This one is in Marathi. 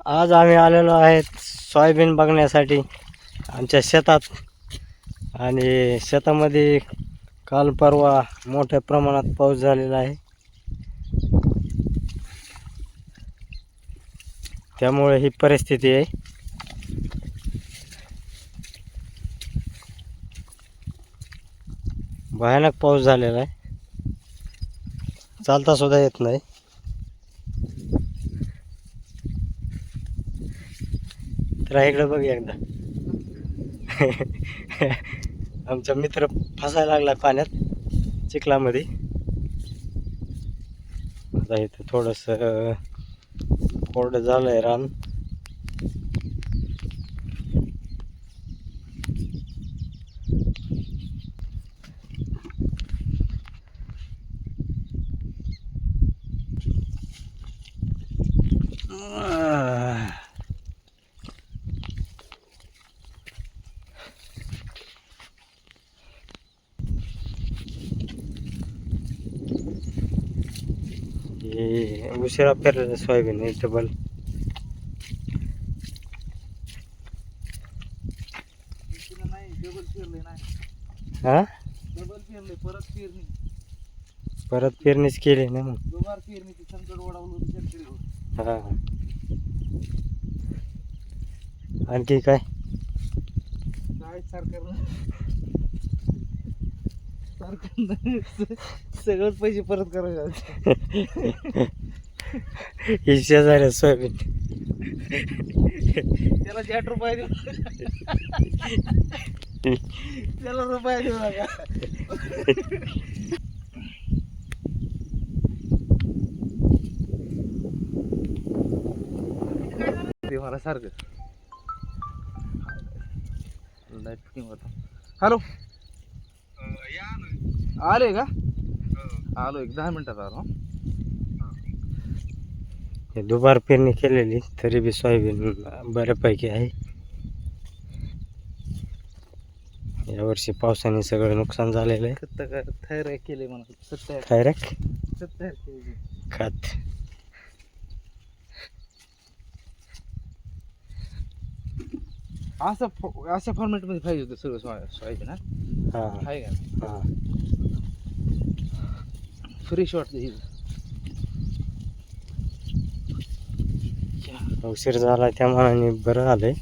आज आम्ही आलेलो आहेत सोयाबीन बघण्यासाठी आमच्या शेतात. आणि शेतामध्ये काल परवा मोठ्या प्रमाणात पाऊस झालेला आहे, त्यामुळे ही परिस्थिती आहे. भयानक पाऊस झालेला आहे, चालता सुद्धा येत नाही. तर इकडे बघ एकदा आमचा मित्र फसायला लागला पाण्यात, चिखलामध्ये. आता इथं थोडंसं कोरडं झालंय रान. हे उशिरा पेरलेलं सोयाबीन आहे डबल. हा, परत पेरणीच केली ना मग. हा, आणखी काय? सगळंच पैसे परत करायचे. हे शेजाऱ्या सोयाबीन त्याला 8 रुपये देऊ, त्याला रुपये देऊ नका. ते मला सारखं लाईट फिटिंग होता. हॅलो, आले का? आलो, एक 10 मिनिटात आलो. दुबार पेरणी केलेली तरी बी सोयाबीन बऱ्यापैकी आहे. यावर्षी पावसाने सगळं नुकसान झालेलं आहे. खत काय थायरॉइड केले म्हणा, 70 थायरॉइड केले खत. अशा फॉर्मॅट मध्ये पाहिजे होतं सगळं सोयाबीन. हा आहे का? हा, फ्रेश वाटते. उशीर झाला त्या मानाने बरं आलंय.